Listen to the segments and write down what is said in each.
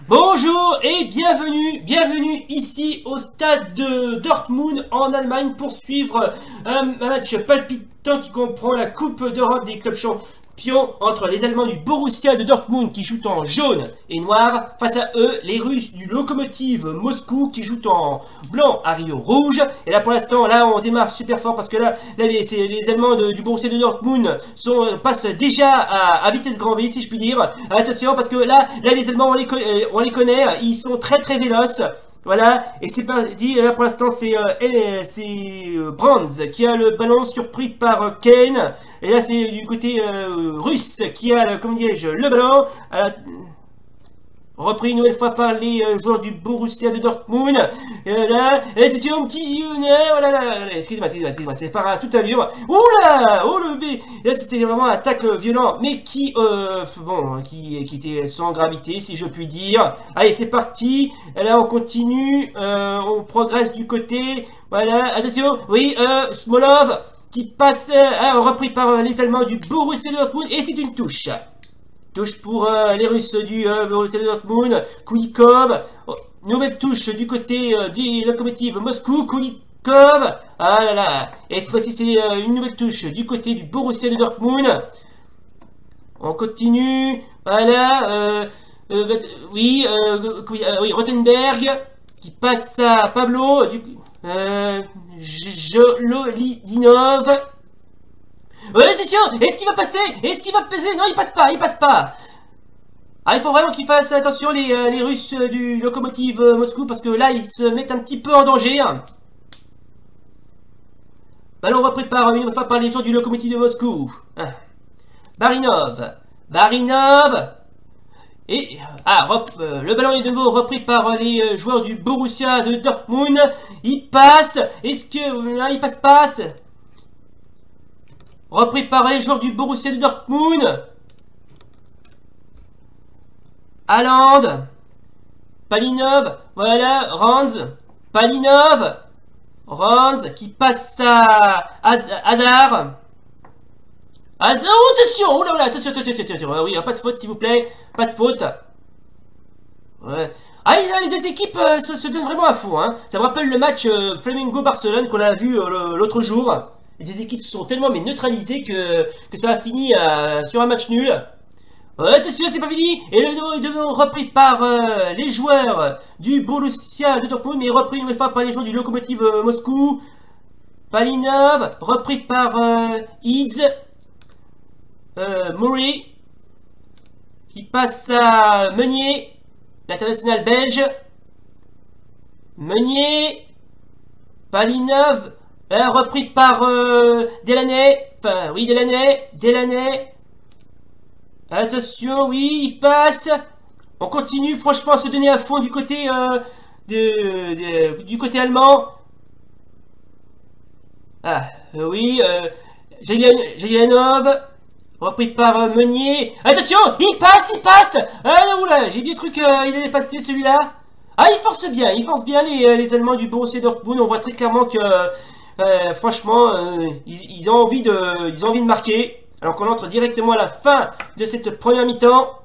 Bonjour et bienvenue ici au stade de Dortmund en Allemagne pour suivre un match palpitant qui comprend la Coupe d'Europe des clubs champions entre les Allemands du Borussia de Dortmund qui jouent en jaune et noir, face à eux les Russes du Lokomotiv Moscou qui jouent en blanc à Rio rouge. Et là pour l'instant là on démarre super fort parce que là les Allemands du Borussia de Dortmund passent déjà à vitesse grand V si je puis dire. Attention parce que là les Allemands on les connaît, ils sont très véloces. Voilà, et c'est parti, là pour l'instant c'est Brands qui a le ballon surpris par Kane. Et là c'est du côté russe qui a, comment dirais-je, le ballon. Repris une nouvelle fois par les joueurs du Borussia de Dortmund. Là, attention, petit... voilà, excusez-moi, c'est pas à toute allure. Oula, oh le B. Là, c'était vraiment un attaque violent, mais qui était sans gravité, si je puis dire. Allez, c'est parti. Là, on continue. On progresse du côté. Voilà, attention, oui, Smolov qui passe, repris par les Allemands du Borussia de Dortmund, et c'est une touche. Touche pour les Russes du Borussia de Dortmund. Kulikov. Oh, nouvelle touche du côté du Lokomotiv Moscou. Kulikov. Ah là là. Et cette fois-ci, c'est une nouvelle touche du côté du Borussia de Dortmund. On continue. Voilà. Oui, Rothenberg qui passe à Pablo. Jolodinov. Attention, est-ce qu'il va passer? Non, il passe pas. Ah, il faut vraiment qu'ils fassent attention les Russes du Lokomotiv Moscou parce que là, ils se mettent un petit peu en danger. Ballon repris une fois par les joueurs du Lokomotiv de Moscou. Barinov. Et le ballon est de nouveau repris par les joueurs du Borussia de Dortmund. Il passe. Est-ce que là, il passe? Repris par les joueurs du Borussia de Dortmund. Haaland. Palinov. Voilà. Ranz. Palinov. Ranz qui passe à Hazard. Oh, attention. Oh là là. Attention. Oui, pas de faute s'il vous plaît. Pas de faute. Ouais. Ah, les deux équipes se donnent vraiment à fond. Hein. Ça me rappelle le match Flamengo-Barcelone qu'on a vu l'autre jour. Les deux équipes se sont tellement neutralisées que ça a fini sur un match nul. Attention, c'est pas fini. Et le dos est de nouveau repris par les joueurs du Borussia de Dortmund, mais repris une nouvelle fois par les joueurs du Lokomotiv Moscou. Palinov, repris par Eads. Murray, qui passe à Meunier, l'international belge. Meunier, Palinov. Repris par Delaney. Enfin, oui, Delaney. Attention, oui, il passe. On continue, franchement, à se donner à fond du côté du côté allemand. Oui, Jelianov. Repris par Meunier. Attention, il passe. Oula, j'ai bien cru qu'il allait passer celui-là. Ah, il force bien les Allemands du Borussia Dortmund. On voit très clairement que franchement, ils ont envie de marquer. Alors qu'on entre directement à la fin de cette première mi-temps.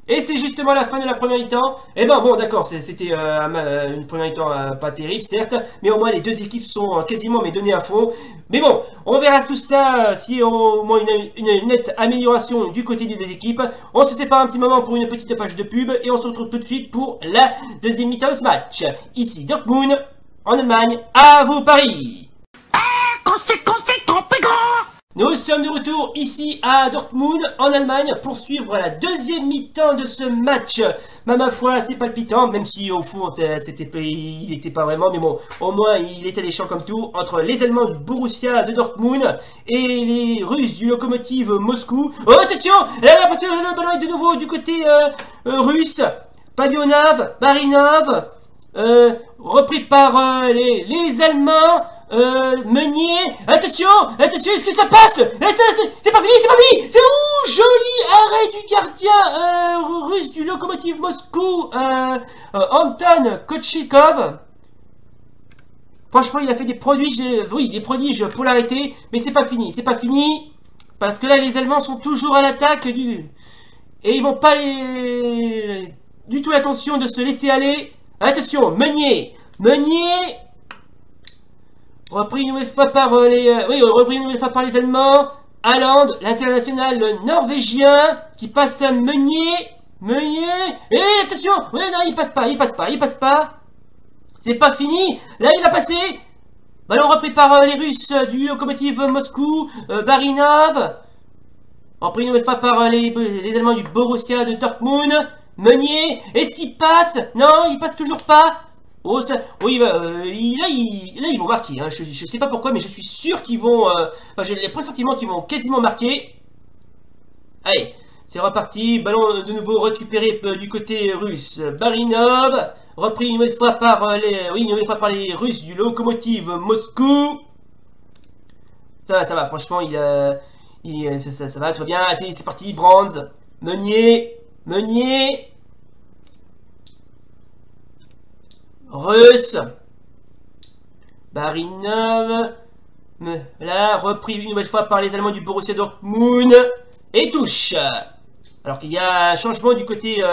Et c'est justement la fin de la première mi-temps. Et ben bon, d'accord, c'était une première mi-temps pas terrible, certes. Mais au moins, les deux équipes sont quasiment données à fond. Mais bon, on verra tout ça si au moins une nette amélioration du côté des deux équipes. On se sépare un petit moment pour une petite page de pub. Et on se retrouve tout de suite pour la deuxième mi-temps de ce match. Ici Dortmund, en Allemagne, à vous Paris. Nous sommes de retour ici à Dortmund, en Allemagne, pour suivre la deuxième mi-temps de ce match. Ma foi, assez palpitant, même si au fond, il n'était pas vraiment, mais bon, au moins, il était alléchant comme tout, entre les Allemands du Borussia de Dortmund et les Russes du Lokomotiv Moscou. Oh, attention! Le ballon est de nouveau du côté russe. Barinov, repris par les Allemands. Meunier, attention, est-ce que ça passe? C'est pas fini, c'est où? Joli arrêt du gardien russe du Lokomotiv Moscou, Anton Kochikov. Franchement, il a fait des prodiges pour l'arrêter, mais c'est pas fini, parce que là, les Allemands sont toujours à l'attaque Et ils vont pas du tout l'intention de se laisser aller. Attention, Meunier. Meunier. Repris une nouvelle fois par repris une nouvelle fois par les Allemands. Haaland, l'international norvégien, qui passe à Meunier. Meunier. Et attention. Ouais, non, il passe pas. C'est pas fini. Là, il va passer. Ballon repris par les Russes du Lokomotiv Moscou. Barinov. Repris une nouvelle fois par les Allemands du Borussia de Dortmund. Meunier. Est-ce qu'il passe? Non, il passe toujours pas. Oh, ça, oui, là, ils vont marquer. Hein. Je sais pas pourquoi, mais je suis sûr qu'ils vont... j'ai les pressentiments qu'ils vont quasiment marquer. Allez, c'est reparti. Ballon de nouveau récupéré du côté russe. Barinov. Repris une nouvelle fois par les Russes du Lokomotiv Moscou. Ça va, franchement, ça va, tout va bien. Allez, c'est parti, Brands. Meunier. Russe. Barinov. Là, repris une nouvelle fois par les Allemands du Borussia Dortmund. Et touche. Alors qu'il y a un changement du côté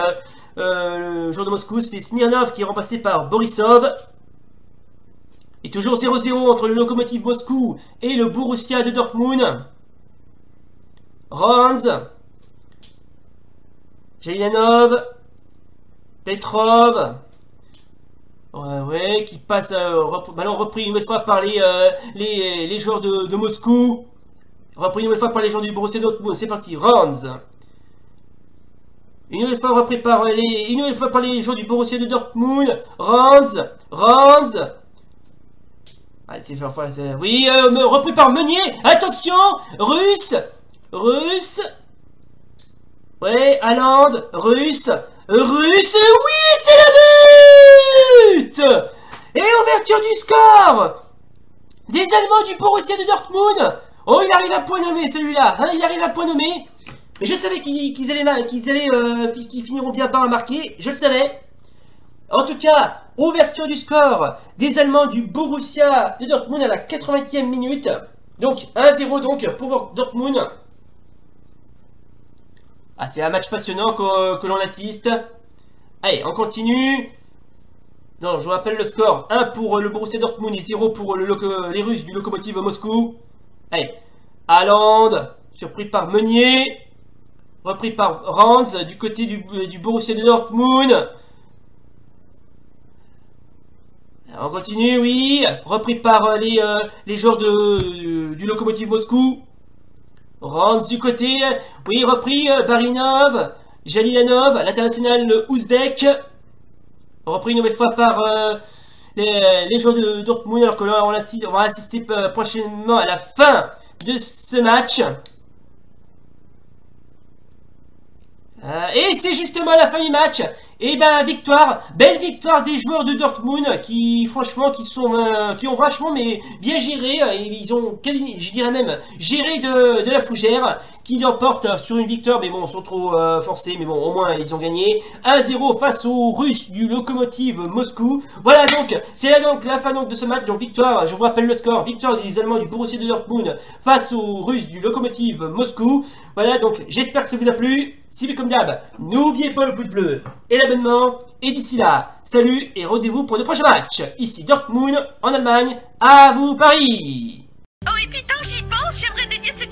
le joueur de Moscou. C'est Smirnov qui est remplacé par Borisov. Et toujours 0-0 entre le Lokomotiv Moscou et le Borussia de Dortmund. Ranz. Jelianov. Petrov. Ouais, qui passe, ballon repris une nouvelle fois par les joueurs de Moscou. Repris une nouvelle fois par les joueurs du Borussia Dortmund. C'est parti, Ranz. Une nouvelle fois repris par les joueurs du Borussia de Dortmund. Ranz. Ah, oui, repris par Meunier. Attention, Russe. Ouais, Haaland, Russe, oui, c'est la but! Et ouverture du score des Allemands du Borussia de Dortmund. Oh, il arrive à point nommé celui-là, hein, il arrive à point nommé. Mais je savais qu'ils finiront bien par marquer, je le savais. En tout cas, ouverture du score des Allemands du Borussia de Dortmund à la 80e minute. Donc 1-0 donc pour Dortmund. Ah, c'est un match passionnant que l'on assiste. Allez, on continue. Non, je vous rappelle le score. 1 pour le Borussia Dortmund et 0 pour les Russes du Lokomotiv Moscou. Allez, Haaland, surpris par Meunier. Repris par Ranz du côté du Borussia de Dortmund. On continue, oui. Repris par les joueurs du Lokomotiv Moscou. Ranz du côté, oui, repris, Barinov, Jelianov, l'international ouzbek. Repris une nouvelle fois par les joueurs de Dortmund, alors que là, on va assister prochainement à la fin de ce match. Et c'est justement la fin du match. Et ben victoire, belle victoire des joueurs de Dortmund qui franchement qui ont vachement mais bien géré, ils ont, je dirais même, géré de la fougère, qui l'emportent sur une victoire, mais bon, ils sont trop forcés, mais bon, au moins ils ont gagné 1-0 face aux Russes du Lokomotiv Moscou. Voilà donc, c'est là donc la fin donc de ce match, donc victoire, je vous rappelle le score, victoire des Allemands du Borussia de Dortmund face aux Russes du Lokomotiv Moscou. Voilà donc, j'espère que ça vous a plu. Si oui, comme d'hab, n'oubliez pas le pouce bleu et l'abonnement. Et d'ici là, salut et rendez-vous pour de prochains matchs. Ici Dortmund, en Allemagne. À vous Paris! Oh, et puis tant que j'y pense, j'aimerais dédier ce